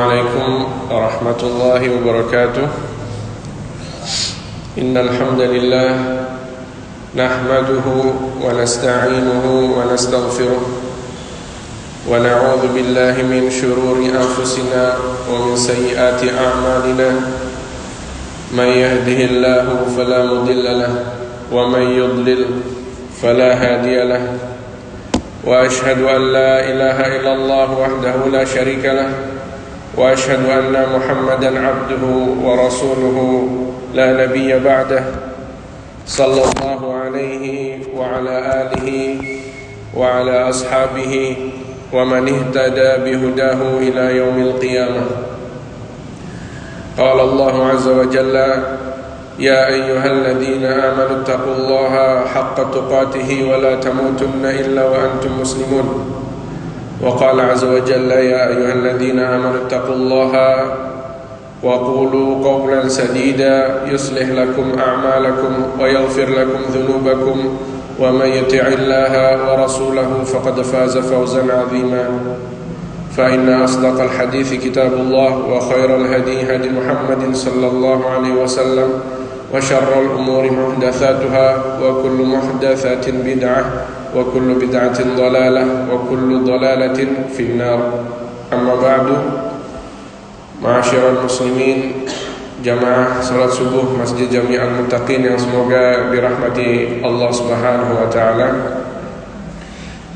Assalamualaikum warahmatullahi wabarakatuh. Innal hamdalillah nahmaduhu wa nasta'inuhu wa nastaghfiruh wa na'udzu billahi min shururi anfusina wa min sayyiati a'malina. Man yahdihillahu fala mudilla lahu wa man yudlil fala hadiya lahu. Wa ashhadu an la ilaha illallah wahdahu la syarika lahu وأشهد أن محمدا عبده ورسوله لا نبي بعده صلى الله عليه وعلى آله وعلى أصحابه ومن اهتدى بهداه إلى يوم القيامة. قال الله عز وجل يا أيها الذين آمنوا اتقوا الله حق تقاته ولا تموتن إلا وأنتم مسلمون. وقال عز وجل يا أيها الذين آمنوا اتقوا الله وقولوا قولا سديدا يصلح لكم أعمالكم ويغفر لكم ذنوبكم ومن يطع الله ورسوله فقد فاز فوزا عظيما. فإن أصدق الحديث كتاب الله وخير الهدي هدي محمد صلى الله عليه وسلم وشر الأمور محدثاتها وكل محدثة بدعة وكل بدعة ضلالة وكل ضلالة في النار. أما بعد معاشر المسلمين jamaah salat subuh Masjid Jami'al Muttaqin yang semoga dirahmati Allah Subhanahu wa taala.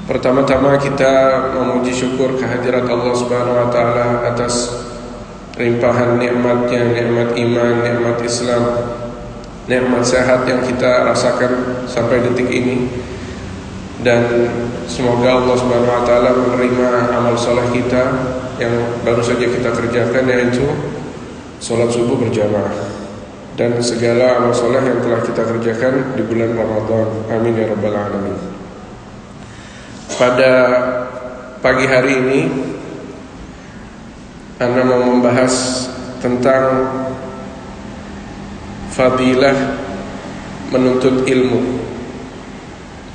Pertama-tama kita memuji syukur kehadirat Allah Subhanahu wa taala atas limpahan nikmatnya, nikmat iman, nikmat Islam, nikmat sehat yang kita rasakan sampai detik ini. Dan semoga Allah Subhanahu wa taala menerima amal soleh kita yang baru saja kita kerjakan, yaitu salat subuh berjamaah, dan segala amal soleh yang telah kita kerjakan di bulan Ramadan. Amin ya rabbal alamin. Pada pagi hari ini Anda mau membahas tentang fadilah menuntut ilmu.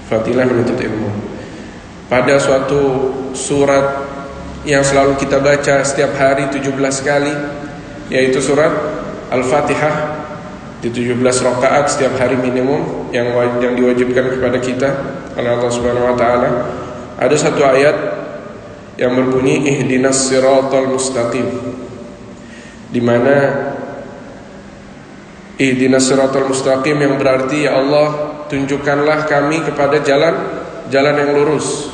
Fadilah menuntut ilmu. Pada suatu surat yang selalu kita baca setiap hari 17 kali, yaitu surat Al-Fatihah, di 17 rakaat setiap hari minimum yang diwajibkan kepada kita oleh Allah Subhanahu wa taala. Ada satu ayat yang berbunyi ihdinas siratal mustaqim, di mana ihdinas siratal mustaqim yang berarti ya Allah, tunjukkanlah kami kepada jalan yang lurus.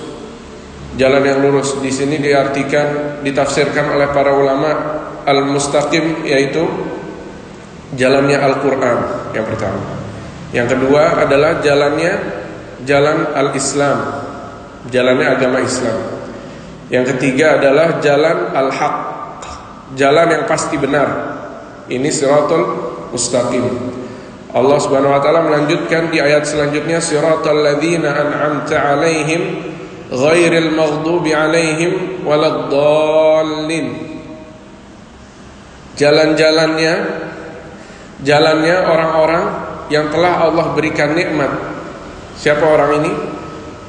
Jalan yang lurus di sini ditafsirkan oleh para ulama al-mustaqim, yaitu jalannya Al-Qur'an yang pertama. Yang kedua adalah jalan al-Islam, jalannya agama Islam. Yang ketiga adalah jalan al-haq, jalan yang pasti benar. Ini siratal mustaqim. Allah Subhanahu wa taala melanjutkan di ayat selanjutnya, siratal ladzina an'amta 'alaihim ghairil maghdubi 'alaihim waladdallin. Jalannya orang-orang yang telah Allah berikan nikmat. Siapa orang ini?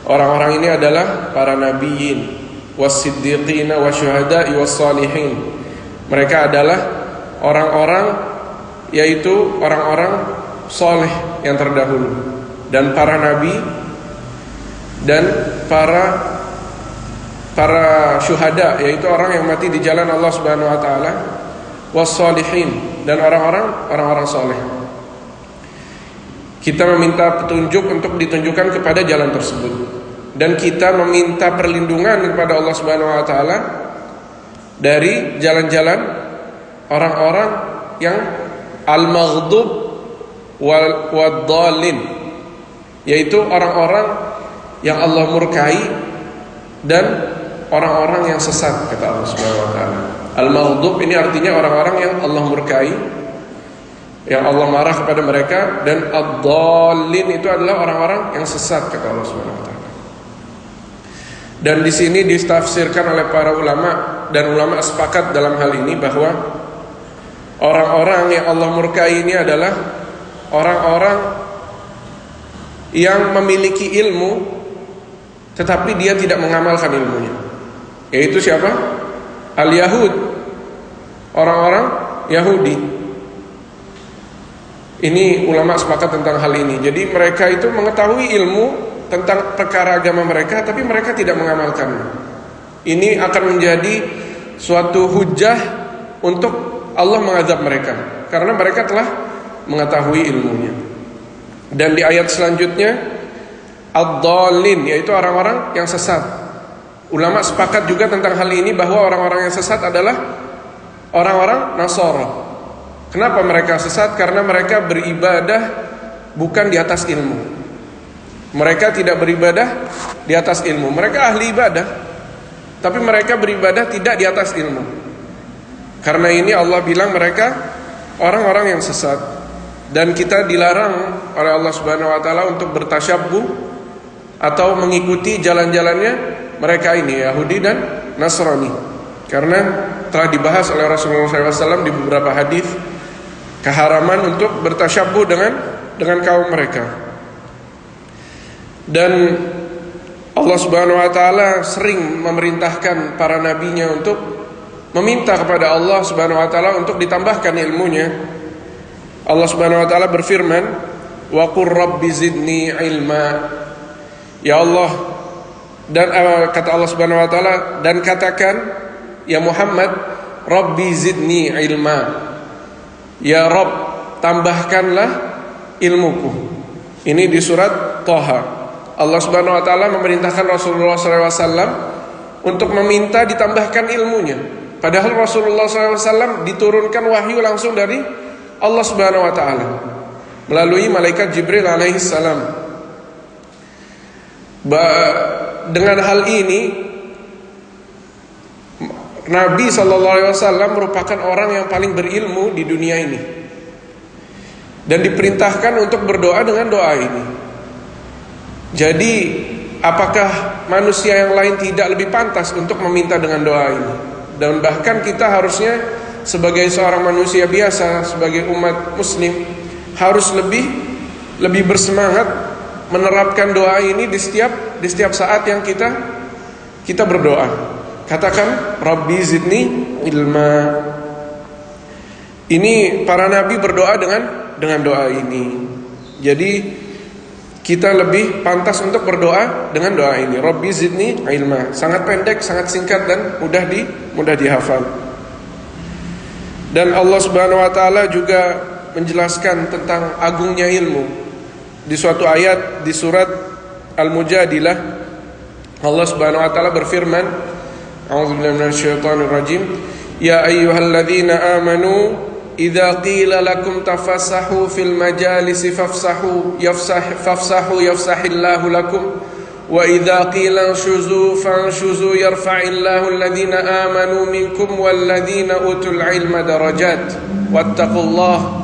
Orang-orang ini adalah para nabiyyin, was-siddiqina, wasyuhada'i, was-salihin. Mereka adalah orang-orang, yaitu orang-orang soleh yang terdahulu, dan para nabi, dan para syuhada, yaitu orang yang mati di jalan Allah Subhanahu wa taala, was-salihin, dan orang-orang soleh. Kita meminta petunjuk untuk ditunjukkan kepada jalan tersebut, dan kita meminta perlindungan kepada Allah Subhanahu wa taala dari jalan-jalan orang-orang yang al-maghdub wad-dallin, yaitu orang-orang yang Allah murkai dan orang-orang yang sesat, kata Allah Subhanahu wa taala. Al-maghdub ini artinya orang-orang yang Allah murkai, yang Allah marah kepada mereka, dan ad-dallin itu adalah orang-orang yang sesat, kata Allah Subhanahu wa taala. Dan di sini ditafsirkan oleh para ulama, dan ulama sepakat dalam hal ini bahwa orang-orang yang Allah murkai ini adalah orang-orang yang memiliki ilmu tetapi dia tidak mengamalkan ilmunya. Yaitu siapa? Al-Yahud. orang-orang Yahudi. Ini ulama sepakat tentang hal ini. Jadi mereka itu mengetahui ilmu tentang perkara agama mereka, tapi mereka tidak mengamalkannya. Ini akan menjadi suatu hujah untuk Allah mengazab mereka, karena mereka telah mengetahui ilmunya. Dan di ayat selanjutnya, ad-dallin, yaitu orang-orang yang sesat. Ulama sepakat juga tentang hal ini, bahwa orang-orang yang sesat adalah orang-orang Nasara. Kenapa mereka sesat? Karena mereka beribadah bukan di atas ilmu. Mereka tidak beribadah di atas ilmu. Mereka ahli ibadah, tapi mereka beribadah tidak di atas ilmu. Karena ini Allah bilang mereka orang-orang yang sesat. Dan kita dilarang oleh Allah Subhanahu wa taala untuk bertasyabbuh atau mengikuti jalan-jalannya mereka ini, Yahudi dan Nasrani. Karena telah dibahas oleh Rasulullah SAW di beberapa hadis keharaman untuk bertasyabbuh dengan kaum mereka. Dan Allah Subhanahu wa taala sering memerintahkan para nabinya untuk meminta kepada Allah Subhanahu wa taala untuk ditambahkan ilmunya. Allah Subhanahu wa taala berfirman, "Wa qur rabbi zidni ilma." Ya Allah, dan kata Allah Subhanahu wa taala, dan katakan ya Muhammad, Rabbi zidni ilma. Ya Rabb, tambahkanlah ilmuku. Ini di surat Thaha. Allah Subhanahu wa taala memerintahkan Rasulullah SAW untuk meminta ditambahkan ilmunya. Padahal Rasulullah SAW diturunkan wahyu langsung dari Allah Subhanahu wa taala melalui malaikat Jibril alaihissalam. Dengan hal ini Nabi SAW merupakan orang yang paling berilmu di dunia ini, dan diperintahkan untuk berdoa dengan doa ini. Jadi apakah manusia yang lain tidak lebih pantas untuk meminta dengan doa ini? Dan bahkan kita harusnya sebagai seorang manusia biasa, sebagai umat muslim, harus lebih bersemangat menerapkan doa ini di setiap saat yang kita berdoa. Katakan Rabbi zidni ilma. Ini para nabi berdoa dengan doa ini. Jadi kita lebih pantas untuk berdoa dengan doa ini, Rabbi zidni ilma. Sangat pendek, sangat singkat, dan mudah dihafal. Dan Allah Subhanahu wa taala juga menjelaskan tentang agungnya ilmu. Di suatu ayat di surat Al-Mujadilah, Allah Subhanahu wa taala berfirman, A'udzubillahi minasyaitonir rajim, ya ayyuhalladzina amanu idza qila lakum tafassahu fil majalisi fafsahu yafsahillahu lakum wa idza qila anshuzu fanshuzu yarfa'illahu alladhina amanu minkum walladhina utul ilma darajat wattaqullaha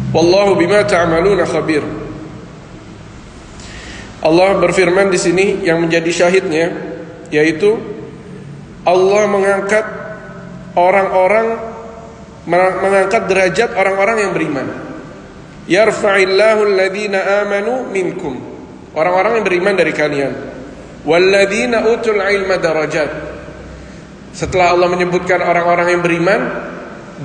wallahu bima ta'maluna khabir. Allah berfirman di sini, yang menjadi syahidnya yaitu Allah mengangkat derajat orang-orang yang beriman. Yarfa'illahu alladhina amanu minkum, orang-orang yang beriman dari kalian. Walladhina utul ilma darajat. Setelah Allah menyebutkan orang-orang yang beriman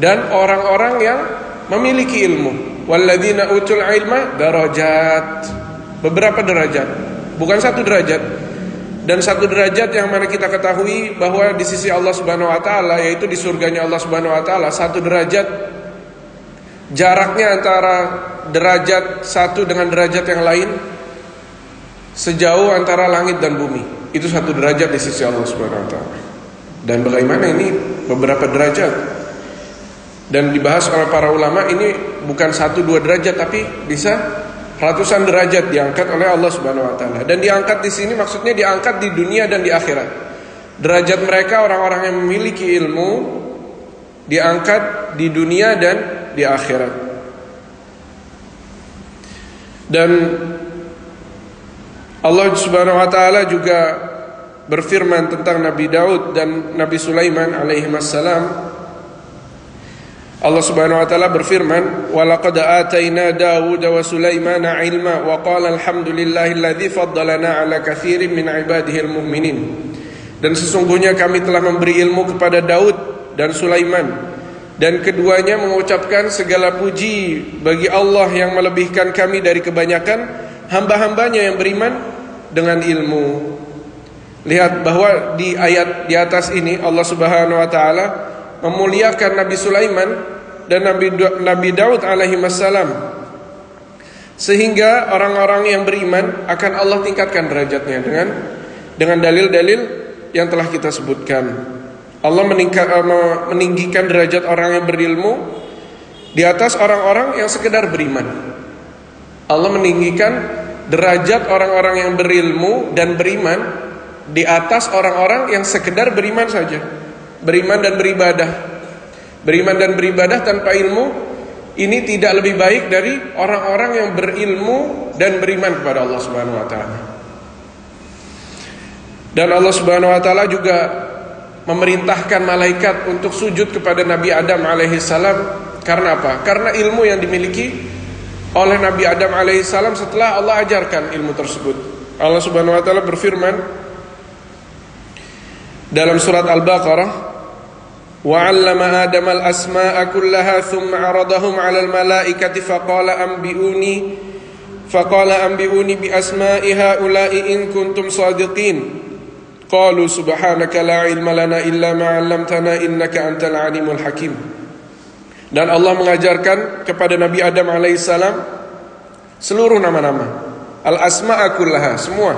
dan orang-orang yang memiliki ilmu, walladhina utul ilma darajat, beberapa derajat, bukan satu derajat. Dan satu derajat yang mana kita ketahui bahwa di sisi Allah Subhanahu wa taala, yaitu di surganya Allah Subhanahu wa taala, satu derajat jaraknya antara derajat satu dengan derajat yang lain sejauh antara langit dan bumi. Itu satu derajat di sisi Allah Subhanahu wa taala. Dan bagaimana ini beberapa derajat? Dan dibahas oleh para ulama, ini bukan 1-2 derajat, tapi bisa ratusan derajat diangkat oleh Allah Subhanahu wa taala. Dan diangkat di sini maksudnya diangkat di dunia dan di akhirat. Derajat mereka, orang-orang yang memiliki ilmu, diangkat di dunia dan di akhirat. Dan Allah Subhanahu wa taala juga berfirman tentang Nabi Daud dan Nabi Sulaiman alaihi wassalam. Allah Subhanahu wa taala berfirman, "Wa laqad atayna Daud wa Sulaimana ilma wa qala alhamdulillahilladzi faddalana 'ala katsirin min ibadihi almu'minin." Dan sesungguhnya kami telah memberi ilmu kepada Daud dan Sulaiman, dan keduanya mengucapkan segala puji bagi Allah yang melebihkan kami dari kebanyakan hamba-hambanya yang beriman dengan ilmu. Lihat bahwa di ayat di atas ini Allah Subhanahu wa taala memuliakan Nabi Sulaiman dan Nabi Daud alaihi wassalam, sehingga orang-orang yang beriman akan Allah tingkatkan derajatnya dengan dalil-dalil yang telah kita sebutkan. Allah meninggikan derajat orang yang berilmu di atas orang-orang yang sekedar beriman. Allah meninggikan derajat orang-orang yang berilmu dan beriman di atas orang-orang yang sekedar beriman saja, beriman dan beribadah. Beriman dan beribadah tanpa ilmu ini tidak lebih baik dari orang-orang yang berilmu dan beriman kepada Allah Subhanahu wa taala. Dan Allah Subhanahu wa taala juga memerintahkan malaikat untuk sujud kepada Nabi Adam alaihissalam. Karena apa? Karena ilmu yang dimiliki oleh Nabi Adam alaihissalam setelah Allah ajarkan ilmu tersebut. Allah Subhanahu wa taala berfirman dalam surat Al-Baqarah, wa 'allama Adam al-asma'a kullaha thumma 'aradahum 'alal malaikati faqala anbi'uni bi asma'i haula'i in kuntum shadiqin. Qalu subhanaka la ilma lana illa ma 'allamtana innaka antal alimul hakim. Dan Allah mengajarkan kepada Nabi Adam alaihissalam seluruh nama-nama, al-asma'a kullaha, semua.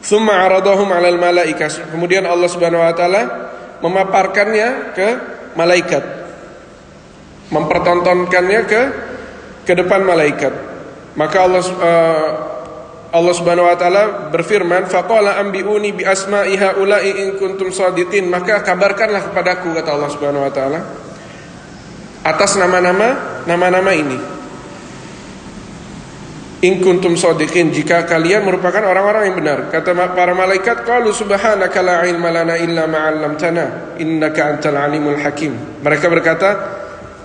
Thumma 'aradahum 'alal malaikah. Kemudian Allah Subhanahu wa taala memaparkannya ke malaikat, mempertontonkannya ke depan malaikat. Maka Allah Subhanahu wa taala berfirman, faqala anbi'uni bi asma'i haula'i in kuntum shadiqin. Maka kabarkanlah kepadaku, kata Allah Subhanahu wa taala, atas nama-nama ini, in kuntum shadiqin, jika kalian merupakan orang-orang yang benar. Kata para malaikat, qalu subhanaka la ilma lana illa ma 'allamtana innaka antal alimul hakim. Mereka berkata,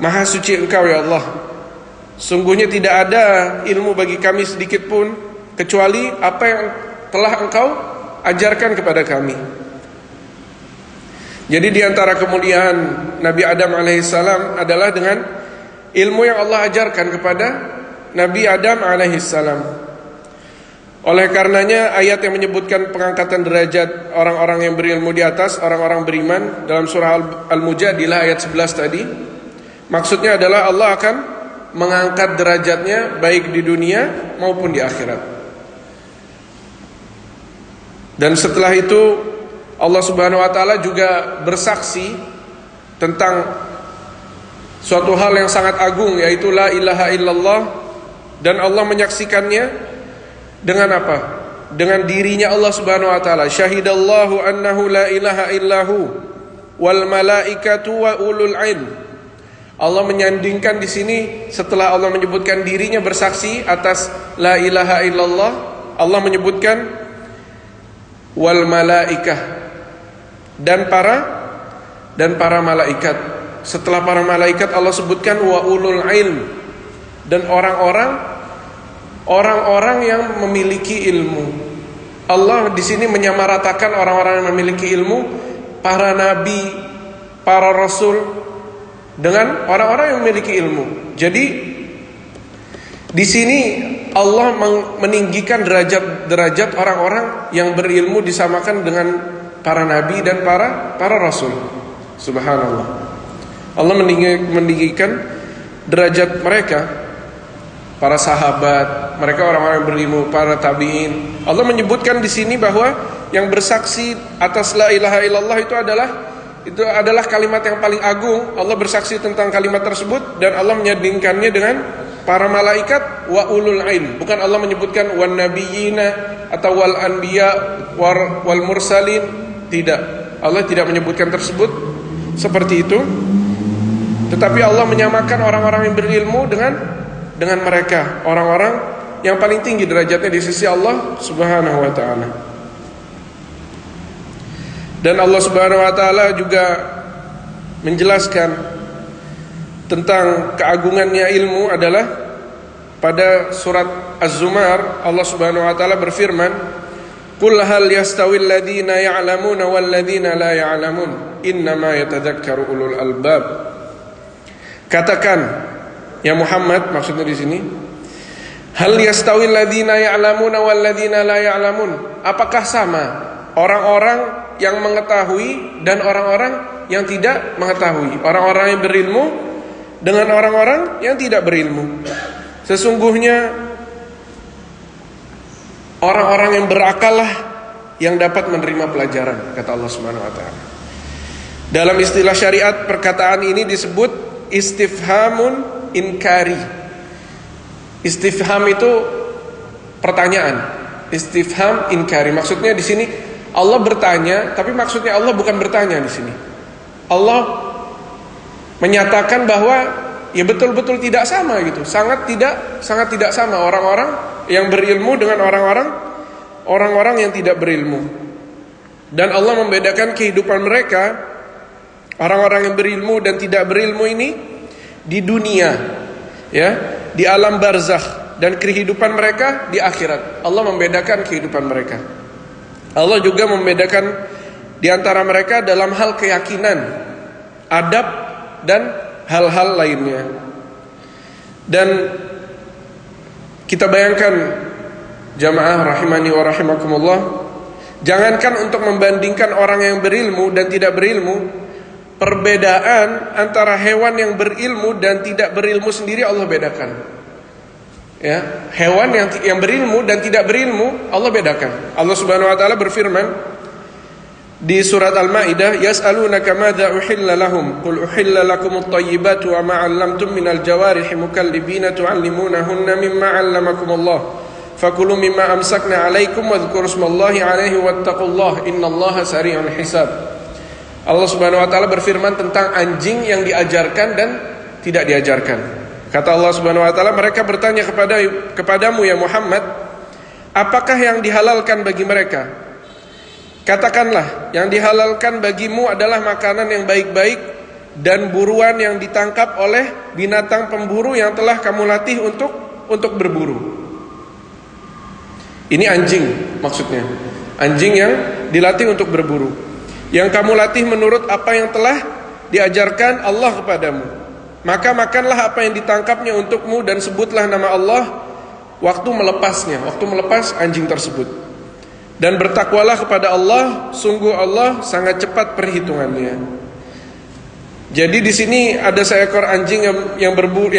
maha suci Engkau ya Allah, sungguhnya tidak ada ilmu bagi kami sedikit pun kecuali apa yang telah Engkau ajarkan kepada kami. Jadi di antara kemuliaan Nabi Adam alaihissalam adalah dengan ilmu yang Allah ajarkan kepada Nabi Adam alaihissalam. Oleh karenanya ayat yang menyebutkan pengangkatan derajat orang-orang yang berilmu di atas orang-orang beriman dalam surah Al-Mujadilah ayat 11 tadi, maksudnya adalah Allah akan mengangkat derajatnya baik di dunia maupun di akhirat. Dan setelah itu Allah Subhanahu wa taala juga bersaksi tentang suatu hal yang sangat agung, yaitu la ilaha illallah. Dan Allah menyaksikannya dengan apa? Dengan dirinya Allah Subhanahu wa taala. Syahidallahu annahu la ilaha illahu wal malaikatu wa ulul ilm. Allah menyandingkan di sini setelah Allah menyebutkan dirinya bersaksi atas la ilaha illallah, Allah menyebutkan wal malaikah, dan para malaikat. Setelah para malaikat Allah sebutkan wa ulul ilm, dan orang-orang yang memiliki ilmu. Allah di sini menyamaratakan orang-orang yang memiliki ilmu, para nabi, para rasul, dengan orang-orang yang memiliki ilmu. Jadi di sini Allah meninggikan derajat orang-orang yang berilmu disamakan dengan para nabi dan para rasul. Subhanallah. Allah meninggikan derajat mereka, para sahabat, mereka orang-orang yang berilmu, para tabi'in. Allah menyebutkan di sini bahwa yang bersaksi atas la ilaha illallah itu adalah kalimat yang paling agung. Allah bersaksi tentang kalimat tersebut dan Allah menyandingkannya dengan para malaikat wa ulul ilm. Bukan Allah menyebutkan wan nabiyina atau wal anbiya wal mursalin. Tidak. Allah tidak menyebutkan tersebut seperti itu. Tetapi Allah menyamakan orang-orang yang berilmu dengan mereka, orang-orang yang paling tinggi derajatnya di sisi Allah Subhanahu wa taala. Dan Allah Subhanahu wa taala juga menjelaskan tentang keagungannya ilmu adalah pada surat Az-Zumar. Allah Subhanahu wa taala berfirman, Qul hal yastawil ladzina ya'lamuna wal ladzina la ya'lamun innama yatadzakkaru ulul albab. Katakan ya Muhammad, maksudnya di sini, hal yastawil ladzina ya'lamuna wal ladzina la ya'lamun. Apakah sama orang-orang yang mengetahui dan orang-orang yang tidak mengetahui, orang-orang yang berilmu dengan orang-orang yang tidak berilmu? Sesungguhnya orang-orang yang berakal lah yang dapat menerima pelajaran, kata Allah Subhanahu wa taala. Dalam istilah syariat, perkataan ini disebut istifhamun inkari. Istifham itu pertanyaan. Istifham inkari. Maksudnya di sini Allah bertanya, tapi maksudnya Allah bukan bertanya di sini. Allah menyatakan bahwa ya betul-betul tidak sama gitu. Sangat tidak sama orang-orang yang berilmu dengan orang-orang yang tidak berilmu. Dan Allah membedakan kehidupan mereka, orang-orang yang berilmu dan tidak berilmu ini, di dunia, ya, di alam barzakh, dan kehidupan mereka di akhirat. Allah membedakan kehidupan mereka. Allah juga membedakan di antara mereka dalam hal keyakinan, adab, dan hal-hal lainnya. Dan kita bayangkan, jamaah rahimani wa rahimakumullah, jangankan untuk membandingkan orang yang berilmu dan tidak berilmu, perbedaan antara hewan yang berilmu dan tidak berilmu sendiri Allah bedakan. Ya, hewan yang berilmu dan tidak berilmu Allah bedakan. Allah Subhanahu wa taala berfirman di surat Al-Maidah, yas'alunaka madza uhilla lahum qul uhilla lakumut thayyibatu wa ma 'allamtum minal jawarihi mukallibina tu'allimunahunna mimma 'allamakumullah fakulu mimma amsakna 'alaikum wadhkuru smallahi 'alaihi wattaqullaha innallaha sari'ul hisab. Allah Subhanahu wa taala berfirman tentang anjing yang diajarkan dan tidak diajarkan. Kata Allah Subhanahu wa taala, mereka bertanya kepadamu ya Muhammad, apakah yang dihalalkan bagi mereka? Katakanlah, yang dihalalkan bagimu adalah makanan yang baik-baik dan buruan yang ditangkap oleh binatang pemburu yang telah kamu latih untuk berburu. Ini anjing maksudnya. Anjing yang dilatih untuk berburu. Yang kamu latih menurut apa yang telah diajarkan Allah kepadamu. Maka makanlah apa yang ditangkapnya untukmu dan sebutlah nama Allah waktu melepasnya, waktu melepas anjing tersebut. Dan bertakwalah kepada Allah, sungguh Allah sangat cepat perhitungannya. Jadi di sini ada seekor anjing yang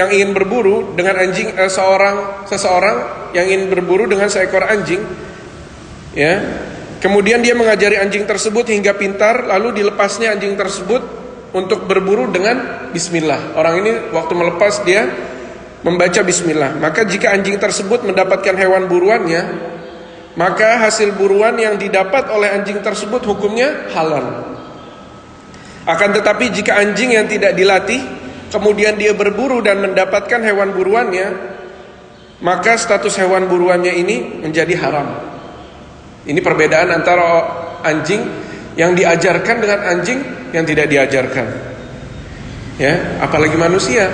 ingin berburu dengan anjing, seseorang yang ingin berburu dengan seekor anjing. Ya. Kemudian dia mengajari anjing tersebut hingga pintar, lalu dilepasnya anjing tersebut untuk berburu dengan bismillah. Orang ini waktu melepas dia membaca bismillah. Maka jika anjing tersebut mendapatkan hewan buruannya, maka hasil buruan yang didapat oleh anjing tersebut hukumnya halal. Akan tetapi jika anjing yang tidak dilatih kemudian dia berburu dan mendapatkan hewan buruannya, maka status hewan buruannya ini menjadi haram. Ini perbedaan antara anjing yang diajarkan dengan anjing yang tidak diajarkan. Ya, apalagi manusia.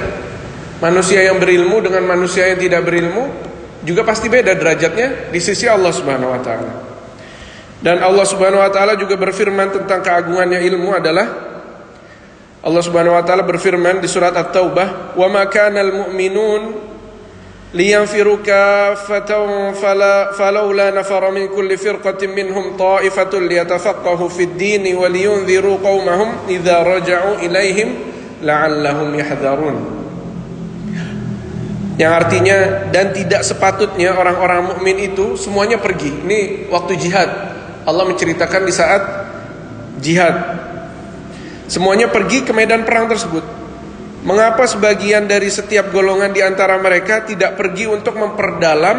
Manusia yang berilmu dengan manusia yang tidak berilmu juga pasti beda derajatnya di sisi Allah Subhanahu wa taala. Dan Allah Subhanahu wa taala juga berfirman tentang keagungannya ilmu adalah Allah Subhanahu wa taala berfirman di surat At-Taubah, "Wa ma kana al-mu'minun liyanfiru kaffatan falawla nafara min kulli firqatin minhum ta'ifatun liyatafaqahu fid din wa liyunziru qaumahum idza raja'u ilaihim la'allahum yahdharun." Yang artinya, dan tidak sepatutnya orang-orang mukmin itu semuanya pergi. Ini waktu jihad. Allah menceritakan di saat jihad. Semuanya pergi ke medan perang tersebut. Mengapa sebagian dari setiap golongan di antara mereka tidak pergi untuk memperdalam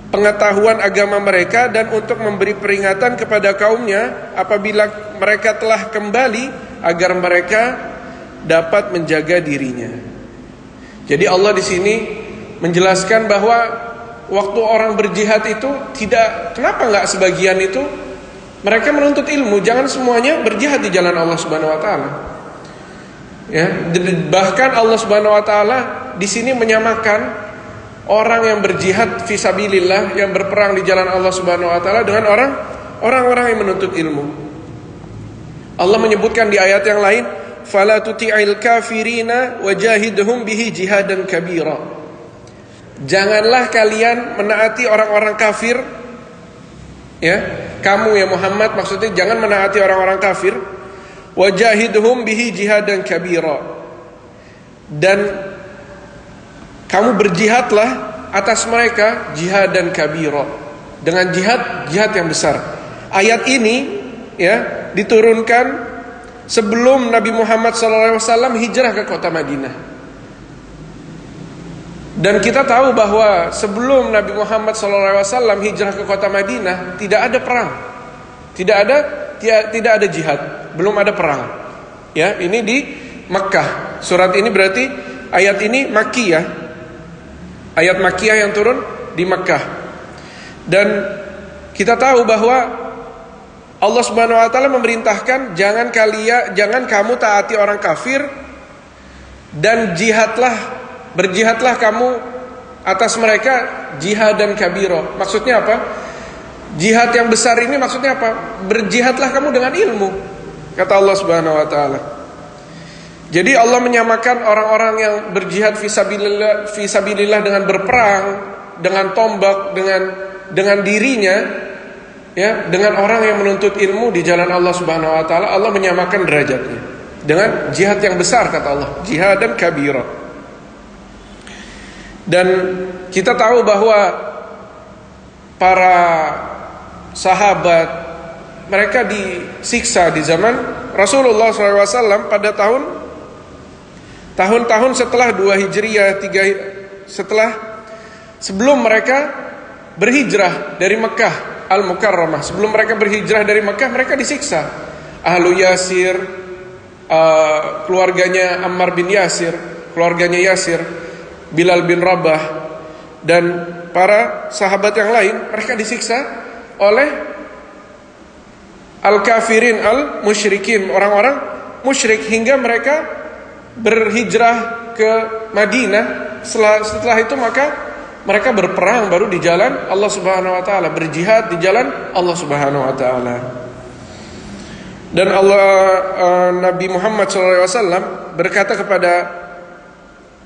pengetahuan agama mereka dan untuk memberi peringatan kepada kaumnya apabila mereka telah kembali agar mereka dapat menjaga dirinya. Jadi Allah di sini menjelaskan bahwa waktu orang berjihad itu kenapa enggak sebagian itu mereka menuntut ilmu, jangan semuanya berjihad di jalan Allah Subhanahu wa taala. Ya, bahkan Allah Subhanahu wa taala di sini menyamakan orang yang berjihad fisabilillah, yang berperang di jalan Allah Subhanahu wa taala dengan orang-orang yang menuntut ilmu. Allah menyebutkan di ayat yang lain, fala tuti'il kafirina wajahidhum bihi jihadan kabira. Janganlah kalian menaati orang-orang kafir, ya, kamu ya Muhammad, maksudnya jangan menaati orang-orang kafir, wajahidhum bihi jihadan kabira, dan kamu berjihadlah atas mereka jihadan kabira, dengan jihad yang besar. Ayat ini ya diturunkan sebelum Nabi Muhammad SAW hijrah ke kota Madinah. Dan kita tahu bahwa sebelum Nabi Muhammad SAW hijrah ke kota Madinah tidak ada perang, tidak ada jihad, belum ada perang. Ya, ini di Makkah. Surat ini berarti ayat ini Makkiyah, ayat Makkiyah yang turun di Makkah. Dan kita tahu bahwa Allah Subhanahu wa taala memerintahkan jangan kamu taati orang kafir, dan berjihadlah kamu atas mereka jihadan kabiro. Maksudnya apa? Jihad yang besar ini maksudnya apa? Berjihadlah kamu dengan ilmu, kata Allah Subhanahu wa taala. Jadi Allah menyamakan orang-orang yang berjihad fisabilillah dengan berperang, dengan tombak, dengan dirinya, ya, dengan orang yang menuntut ilmu di jalan Allah Subhanahu wa taala. Allah menyamakan derajatnya dengan jihad yang besar, kata Allah, jihadan kabira. Dan kita tahu bahwa para sahabat mereka disiksa di zaman Rasulullah SAW pada tahun-tahun setelah 2 Hijriah, sebelum mereka berhijrah dari Mekah Al-Mukarramah. Sebelum mereka berhijrah dari Mekah, mereka disiksa. Ahlu Yasir, keluarganya Ammar bin Yasir, keluarganya Yasir, Bilal bin Rabah, dan para sahabat yang lain, mereka disiksa oleh al-kafirin al-musyrikin, orang-orang musyrik, hingga mereka berhijrah ke Madinah. Setelah itu maka mereka berperang baru di jalan Allah Subhanahu wa taala, berjihad di jalan Allah Subhanahu wa taala. Dan Nabi Muhammad SAW berkata kepada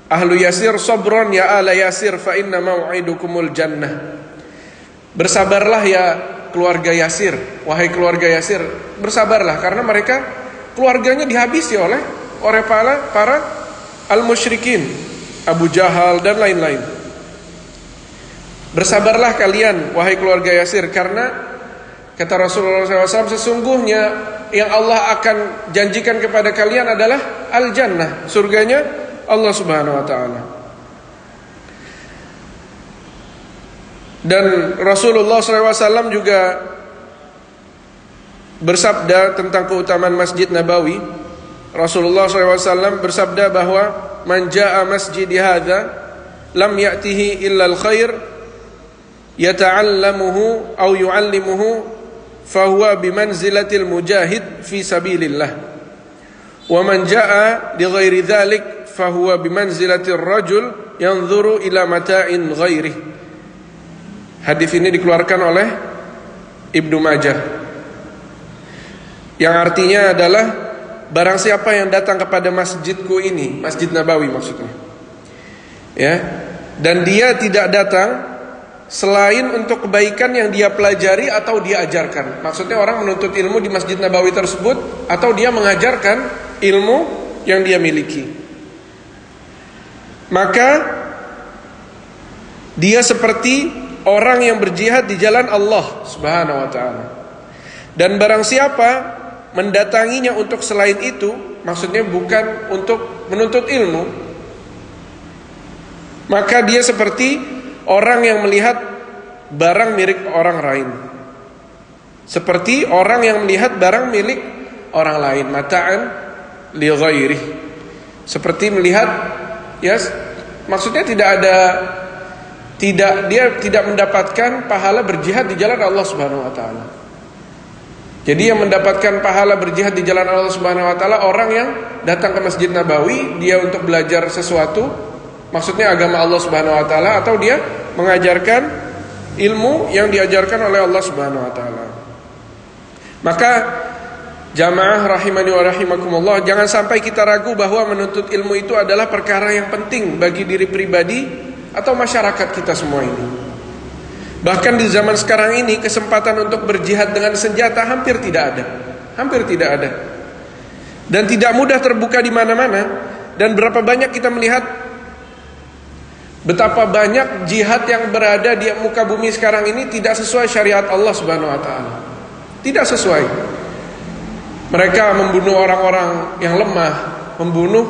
Ahlu Yasir, sabron ya ala Yasir fa inna mau'idukumul jannah. Bersabarlah ya keluarga Yasir, wahai keluarga Yasir, bersabarlah, karena mereka keluarganya dihabisi oleh para al-musyrikin, Abu Jahal dan lain-lain. Bersabarlah kalian wahai keluarga Yasir, karena kata Rasulullah SAW, sesungguhnya yang Allah akan janjikan kepada kalian adalah al-jannah, surganya Allah Subhanahu wa taala. Dan Rasulullah SAW juga bersabda tentang keutamaan Masjid Nabawi. Rasulullah SAW bersabda bahwa man jaa masjidi hadza lam ya'tihi illa al-khair yata'allamuhu aw yu'allimuhu fahuwa bimanzilatil mujahid fi sabilillah. Wa man jaa li ghairi dzalik fahuwa bimanzilatir rajul yanzuru ila mata'in ghairi. Hadis ini dikeluarkan oleh Ibnu Majah, yang artinya adalah barang siapa yang datang kepada masjidku ini, Masjid Nabawi maksudnya, ya, dan dia tidak datang selain untuk kebaikan yang dia pelajari atau dia ajarkan. Maksudnya orang menuntut ilmu di Masjid Nabawi tersebut, atau dia mengajarkan ilmu yang dia miliki, maka dia seperti orang yang berjihad di jalan Allah Subhanahu wa taala. Dan barang siapa mendatanginya untuk selain itu, maksudnya bukan untuk menuntut ilmu, maka dia seperti orang yang melihat barang milik orang lain. Seperti orang yang melihat barang milik orang lain, mata'an li ghairi. Seperti melihat, ya, maksudnya dia tidak mendapatkan pahala berjihad di jalan Allah Subhanahu wa taala. Jadi yang mendapatkan pahala berjihad di jalan Allah Subhanahu wa taala orang yang datang ke Masjid Nabawi, dia untuk belajar sesuatu, maksudnya agama Allah Subhanahu wa taala, atau dia mengajarkan ilmu yang diajarkan oleh Allah Subhanahu wa taala. Maka jamaah rahimani wa rahimakumullah, jangan sampai kita ragu bahwa menuntut ilmu itu adalah perkara yang penting bagi diri pribadi atau masyarakat kita semua ini. Bahkan di zaman sekarang ini kesempatan untuk berjihad dengan senjata hampir tidak ada. Hampir tidak ada. Dan tidak mudah terbuka di mana-mana. Dan berapa banyak kita melihat betapa banyak jihad yang berada di muka bumi sekarang ini tidak sesuai syariat Allah Subhanahu wa taala. Tidak sesuai. Mereka membunuh orang-orang yang lemah, membunuh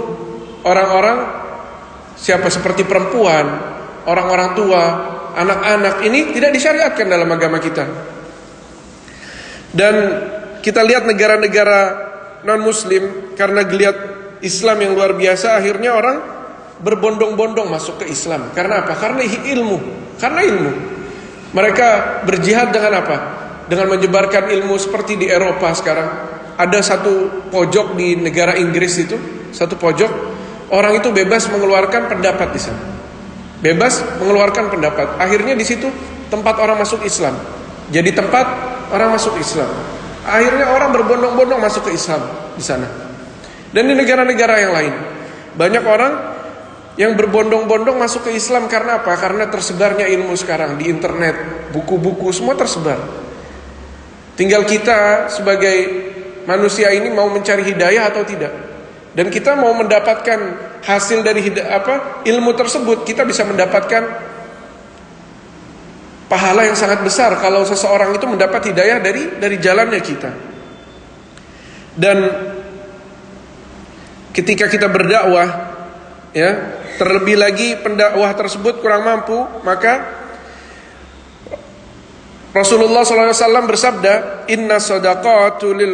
orang-orang seperti perempuan, orang-orang tua, anak-anak. Ini tidak disyariatkan dalam agama kita. Dan kita lihat negara-negara non-muslim, karena geliat Islam yang luar biasa, akhirnya orang berbondong-bondong masuk ke Islam. Karena apa? Karena ilmu. Karena ilmu. Mereka berjihad dengan apa? Dengan menyebarkan ilmu seperti di Eropa sekarang. Ada satu pojok di negara Inggris itu, satu pojok, orang itu bebas mengeluarkan pendapat di sana. Bebas mengeluarkan pendapat. Akhirnya di situ tempat orang masuk Islam. Jadi tempat orang masuk Islam. Akhirnya orang berbondong-bondong masuk ke Islam di sana. Dan di negara-negara yang lain, banyak orang yang berbondong-bondong masuk ke Islam karena apa? Karena tersebarnya ilmu sekarang di internet, buku-buku semua tersebar. Tinggal kita sebagai manusia ini mau mencari hidayah atau tidak. Dan kita mau mendapatkan hasil dari ilmu tersebut, kita bisa mendapatkan pahala yang sangat besar kalau seseorang itu mendapat hidayah dari jalannya kita. Dan ketika kita berdakwah, ya, terlebih lagi pendakwah tersebut kurang mampu, maka Rasulullah SAW bersabda, Inna sadaqatu lil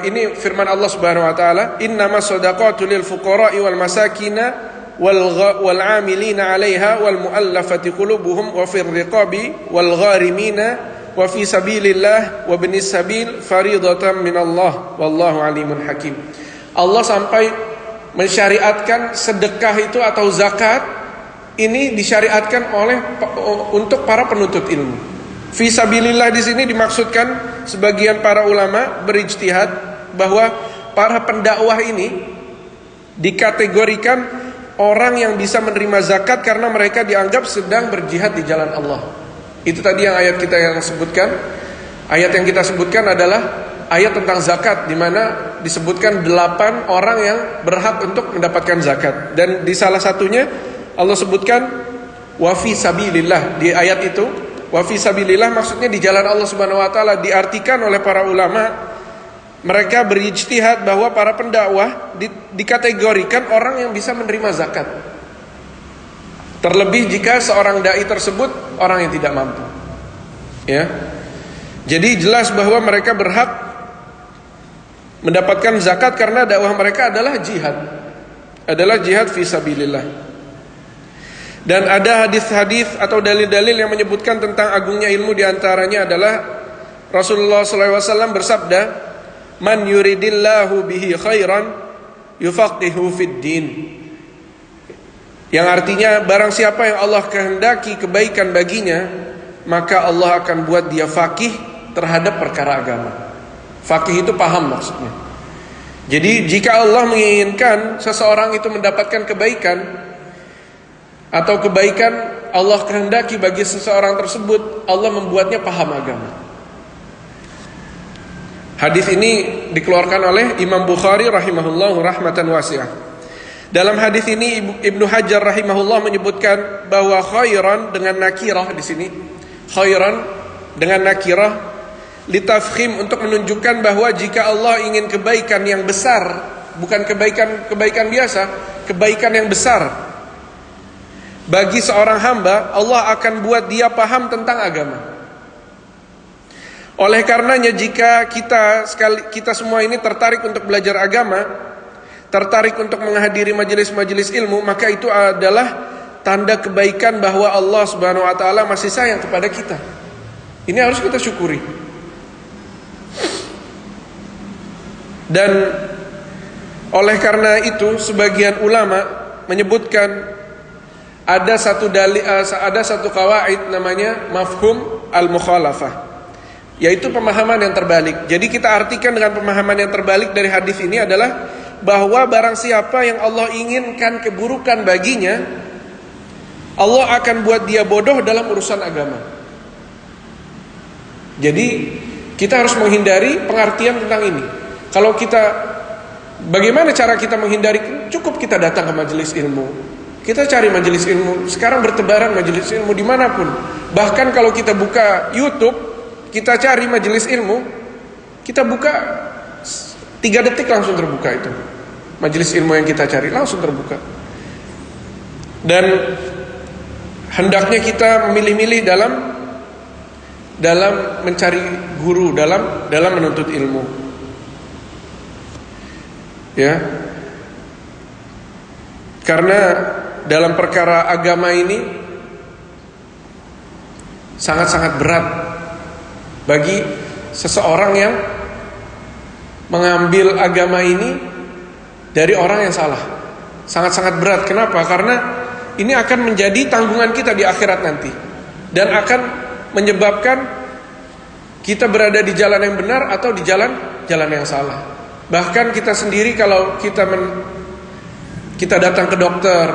ini firman Allah Subhanahu wa taala, innama sadaqatu lil fuqara'i wal masakina wal 'amilina 'alaiha wal mu'allafati qulubuhum wa fir riqabi wal gharimina wa fi sabilillah wa ibnis sabil faridatan minallah wallahu alimun hakim. Allah sampai mensyariatkan sedekah itu atau zakat ini disyariatkan untuk para penuntut ilmu. Fisabilillah di sini dimaksudkan sebagian para ulama berijtihad bahwa para pendakwah ini dikategorikan orang yang bisa menerima zakat karena mereka dianggap sedang berjihad di jalan Allah. Itu tadi yang ayat kita yang sebutkan. Ayat yang kita sebutkan adalah ayat tentang zakat, di mana disebutkan 8 orang yang berhak untuk mendapatkan zakat. Dan di salah satunya Allah sebutkan wa fi sabilillah di ayat itu. Wa fi sabilillah maksudnya di jalan Allah Subhanahu wa taala. Diartikan oleh para ulama, mereka berijtihad bahwa para pendakwah dikategorikan orang yang bisa menerima zakat. Terlebih jika seorang dai tersebut orang yang tidak mampu. Ya. Jadi jelas bahwa mereka berhak mendapatkan zakat karena dakwah mereka adalah jihad. Adalah jihad fi sabilillah. Dan ada hadis-hadis atau dalil-dalil yang menyebutkan tentang agungnya ilmu, diantaranya adalah Rasulullah SAW bersabda, Man yuridillahu bihi khairan yufaqihu fid din. Yang artinya barang siapa yang Allah kehendaki kebaikan baginya, maka Allah akan buat dia faqih terhadap perkara agama. Faqih itu paham maksudnya. Jadi jika Allah menginginkan seseorang itu mendapatkan kebaikan atau kebaikan Allah kehendaki bagi seseorang tersebut, Allah membuatnya paham agama. Hadis ini dikeluarkan oleh Imam Bukhari rahimahullah rahmatan wasi'ah. Dalam hadis ini Ibnu Hajar rahimahullah menyebutkan bahwa khairan dengan nakirah di sini, khairan dengan nakirah litafkhim, untuk menunjukkan bahwa jika Allah ingin kebaikan yang besar, bukan kebaikan biasa, kebaikan yang besar bagi seorang hamba, Allah akan buat dia paham tentang agama. Oleh karenanya jika kita semua ini tertarik untuk belajar agama, tertarik untuk menghadiri majelis-majelis ilmu, maka itu adalah tanda kebaikan bahwa Allah Subhanahu wa taala masih sayang kepada kita. Ini harus kita syukuri. Dan oleh karena itu sebagian ulama menyebutkan ada satu qawaid namanya mafhum al-mukhalafah, yaitu pemahaman yang terbalik. Jadi kita artikan dengan pemahaman yang terbalik dari hadis ini adalah bahwa barang siapa yang Allah inginkan keburukan baginya, Allah akan buat dia bodoh dalam urusan agama. Jadi kita harus menghindari pengertian tentang ini. Kalau kita, bagaimana cara kita menghindari? Cukup kita datang ke majelis ilmu. Kita cari majelis ilmu. Sekarang bertebaran majelis ilmu dimanapun. Bahkan kalau kita buka YouTube, kita cari majelis ilmu, kita buka 3 detik langsung terbuka itu. Majelis ilmu yang kita cari langsung terbuka. Dan hendaknya kita memilih-milih dalam mencari guru, dalam menuntut ilmu. Ya. Karena dalam perkara agama ini sangat-sangat berat bagi seseorang yang mengambil agama ini dari orang yang salah. Sangat-sangat berat. Kenapa? Karena ini akan menjadi tanggungan kita di akhirat nanti, dan akan menyebabkan kita berada di jalan yang benar atau di jalan yang salah. Bahkan kita sendiri, kalau kita datang ke dokter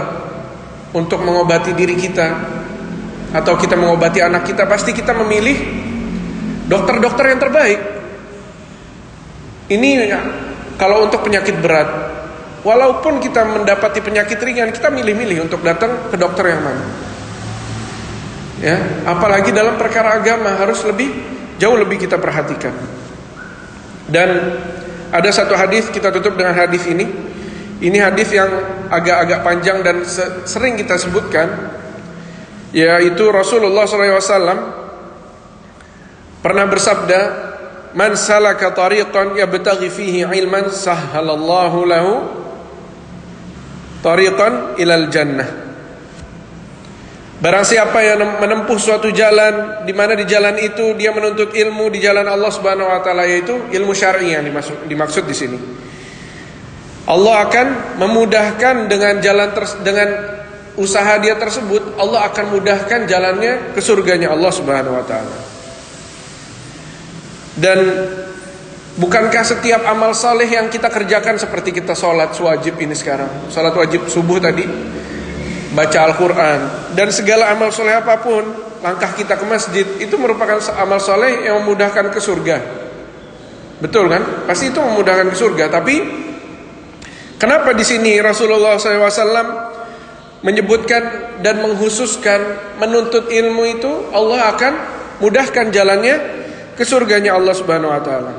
untuk mengobati diri kita, atau kita mengobati anak kita, pasti kita memilih dokter-dokter yang terbaik. Ini kalau untuk penyakit berat. Walaupun kita mendapati penyakit ringan, kita milih-milih untuk datang ke dokter yang mana. Ya, apalagi dalam perkara agama harus jauh lebih kita perhatikan. Dan ada satu hadis, kita tutup dengan hadis ini. Ini hadis yang agak-agak panjang dan sering kita sebutkan, yaitu Rasulullah SAW pernah bersabda, "Man salaka tariqan yabtaghi fihi ilman sahhalallahu lahu tariqan ilal jannah." Barang siapa yang menempuh suatu jalan, di mana di jalan itu dia menuntut ilmu di jalan Allah Subhanahu wa taala, yaitu ilmu syar'i yang dimaksud di sini. Allah akan memudahkan dengan dengan usaha dia tersebut, Allah akan mudahkan jalannya ke surganya Allah Subhanahu wa taala. Dan bukankah setiap amal saleh yang kita kerjakan, seperti kita sholat wajib ini sekarang, sholat wajib subuh tadi, baca Al-Quran, dan segala amal soleh apapun, langkah kita ke masjid, itu merupakan amal soleh yang memudahkan ke surga. Betul kan? Pasti itu memudahkan ke surga. Tapi kenapa di sini Rasulullah SAW menyebutkan dan menghususkan menuntut ilmu itu Allah akan mudahkan jalannya ke surganya Allah Subhanahu wa taala?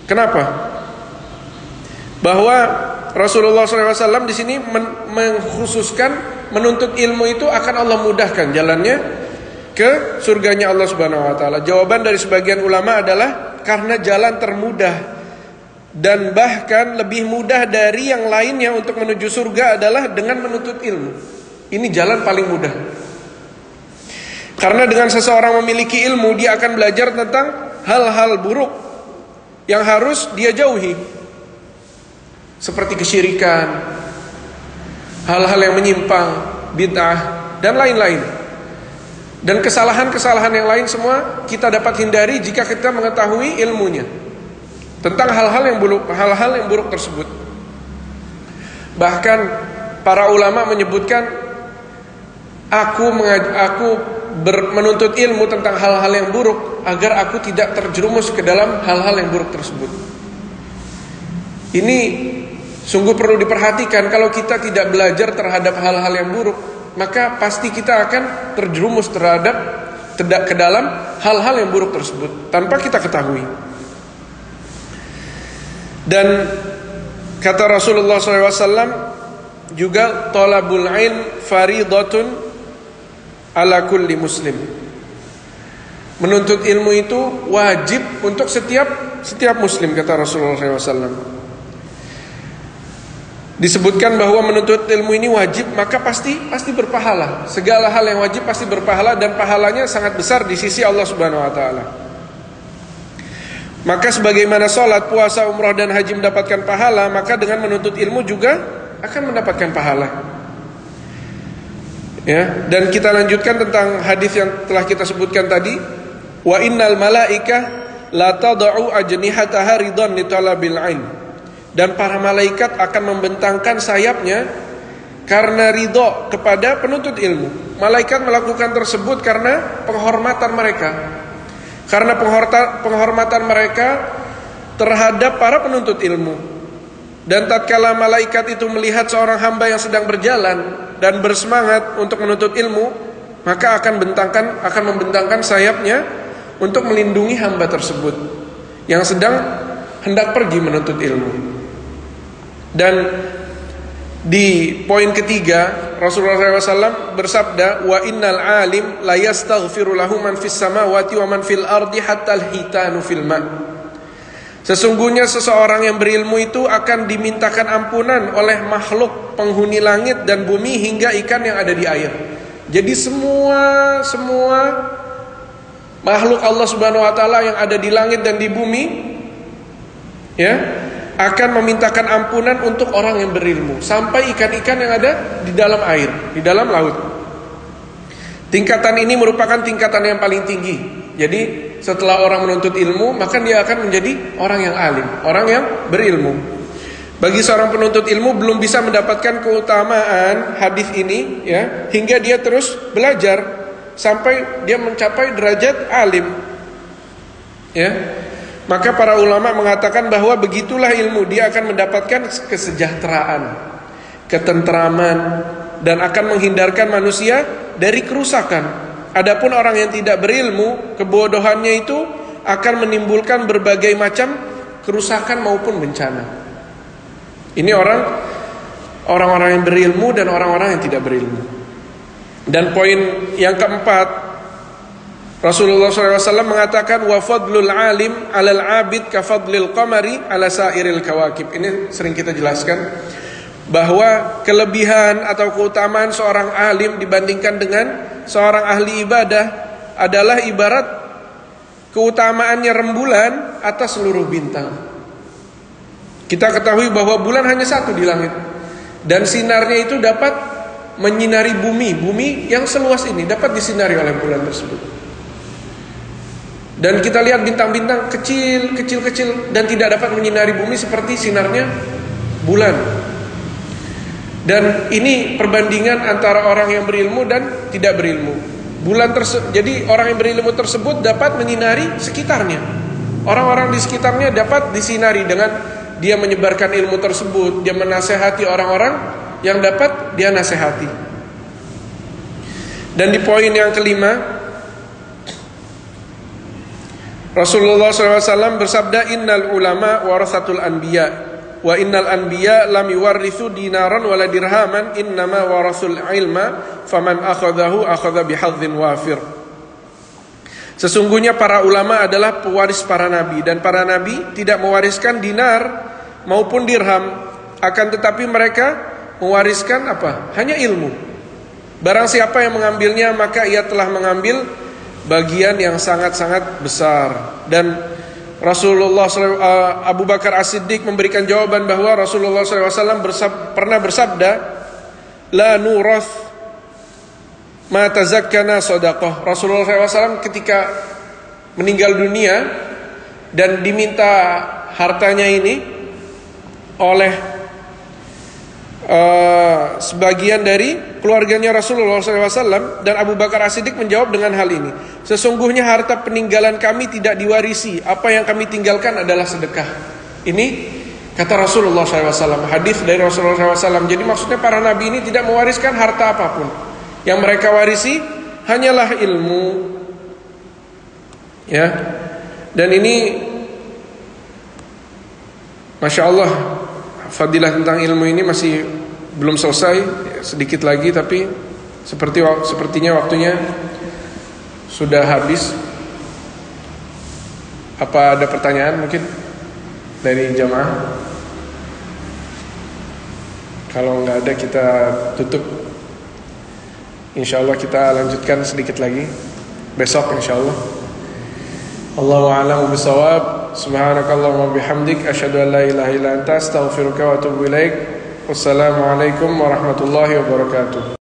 Kenapa? Bahwa Rasulullah SAW di sini mengkhususkan menuntut ilmu itu akan Allah mudahkan jalannya ke surganya Allah Subhanahu wa taala. Jawaban dari sebagian ulama adalah karena jalan termudah dan bahkan lebih mudah dari yang lainnya untuk menuju surga adalah dengan menuntut ilmu. Ini jalan paling mudah. Karena dengan seseorang memiliki ilmu, dia akan belajar tentang hal-hal buruk yang harus dia jauhi, seperti kesyirikan, hal-hal yang menyimpang, bid'ah, dan lain-lain. Dan kesalahan-kesalahan yang lain semua kita dapat hindari jika kita mengetahui ilmunya tentang hal-hal yang buruk tersebut. Bahkan para ulama menyebutkan, aku menuntut ilmu tentang hal-hal yang buruk agar aku tidak terjerumus ke dalam hal-hal yang buruk tersebut. Ini sungguh perlu diperhatikan. Kalau kita tidak belajar terhadap hal-hal yang buruk, maka pasti kita akan terjerumus ke dalam hal-hal yang buruk tersebut tanpa kita ketahui. Dan kata Rasulullah SAW juga, talabul ilm faridatun ala kulli muslim. Menuntut ilmu itu wajib untuk setiap muslim, kata Rasulullah SAW. Disebutkan bahwa menuntut ilmu ini wajib, maka pasti berpahala. Segala hal yang wajib pasti berpahala, dan pahalanya sangat besar di sisi Allah Subhanahu wa taala. Maka sebagaimana sholat, puasa, umrah, dan haji mendapatkan pahala, maka dengan menuntut ilmu juga akan mendapatkan pahala. Ya, dan kita lanjutkan tentang hadis yang telah kita sebutkan tadi. Wa innal malaikah la tad'u ajnihataha ridhan li talabil ilm. Dan para malaikat akan membentangkan sayapnya karena ridho kepada penuntut ilmu. Malaikat melakukan tersebut karena penghormatan mereka. Karena penghormatan mereka terhadap para penuntut ilmu. Dan tatkala malaikat itu melihat seorang hamba yang sedang berjalan dan bersemangat untuk menuntut ilmu, maka akan membentangkan sayapnya untuk melindungi hamba tersebut yang sedang hendak pergi menuntut ilmu. Dan di poin ketiga, Rasulullah SAW bersabda, wa innal alim la yastaghfiru lahu man fis samawati wa man fil ardi hatta al-hitanu fil ma'. Sesungguhnya seseorang yang berilmu itu akan dimintakan ampunan oleh makhluk penghuni langit dan bumi hingga ikan yang ada di air. Jadi semua makhluk Allah Subhanahu wa taala yang ada di langit dan di bumi, ya, akan memintakan ampunan untuk orang yang berilmu, sampai ikan-ikan yang ada di dalam air, di dalam laut. Tingkatan ini merupakan tingkatan yang paling tinggi. Jadi setelah orang menuntut ilmu, maka dia akan menjadi orang yang alim, orang yang berilmu. Bagi seorang penuntut ilmu belum bisa mendapatkan keutamaan hadis ini, ya, hingga dia terus belajar sampai dia mencapai derajat alim. Ya. Maka para ulama mengatakan bahwa begitulah ilmu, dia akan mendapatkan kesejahteraan, ketentraman, dan akan menghindarkan manusia dari kerusakan. Adapun orang yang tidak berilmu, kebodohannya itu akan menimbulkan berbagai macam kerusakan maupun bencana. Ini orang-orang yang berilmu dan orang-orang yang tidak berilmu. Dan poin yang keempat, Rasulullah SAW mengatakan wa fadlul alim alal abid ka fadlil qamari ala sairil kawakib. Ini sering kita jelaskan bahwa kelebihan atau keutamaan seorang alim dibandingkan dengan seorang ahli ibadah adalah ibarat keutamaannya rembulan atas seluruh bintang. Kita ketahui bahwa bulan hanya satu di langit, dan sinarnya itu dapat menyinari bumi yang seluas ini dapat disinari oleh bulan tersebut. Dan kita lihat bintang-bintang kecil dan tidak dapat menyinari bumi seperti sinarnya bulan. Dan ini perbandingan antara orang yang berilmu dan tidak berilmu. Jadi orang yang berilmu tersebut dapat menyinari sekitarnya. Orang-orang di sekitarnya dapat disinari dengan dia menyebarkan ilmu tersebut. Dia menasehati orang-orang yang dapat dia nasihati. Dan di poin yang kelima, Rasulullah SAW bersabda, innal ulama warasatul anbiya. Wa innal anbiya lam yuwarrithu dinaran wala dirhaman, innama warasul ilma faman akhadahu akhadha bihadzin wafir. Sesungguhnya para ulama adalah pewaris para nabi, dan para nabi tidak mewariskan dinar maupun dirham, akan tetapi mereka mewariskan apa? Hanya ilmu. Barang siapa yang mengambilnya, maka ia telah mengambil bagian yang sangat-sangat besar. Dan Rasulullah Abu Bakar As-Siddiq memberikan jawaban bahwa Rasulullah SAW pernah bersabda, la nurath ma tazakkana sadaqah. Rasulullah SAW ketika meninggal dunia dan diminta hartanya ini oleh sebagian dari keluarganya Rasulullah SAW, dan Abu Bakar As-Siddiq menjawab dengan hal ini, sesungguhnya harta peninggalan kami tidak diwarisi, apa yang kami tinggalkan adalah sedekah. Ini kata Rasulullah SAW, hadis dari Rasulullah SAW. Jadi maksudnya para nabi ini tidak mewariskan harta apapun, yang mereka warisi hanyalah ilmu, ya. Dan ini Masya Allah, fadilah tentang ilmu ini masih belum selesai, sedikit lagi, tapi sepertinya waktunya sudah habis. Apa ada pertanyaan mungkin dari jamaah? Kalau nggak ada, kita tutup. Insya Allah kita lanjutkan sedikit lagi besok insya Allah. Allahu a'lamu bishawab. Subhanakallahumma bihamdik, asyhadu an la ilaha illa anta, astaghfiruka wa atubu ilaik. Wassalamualaikum warahmatullahi wabarakatuh.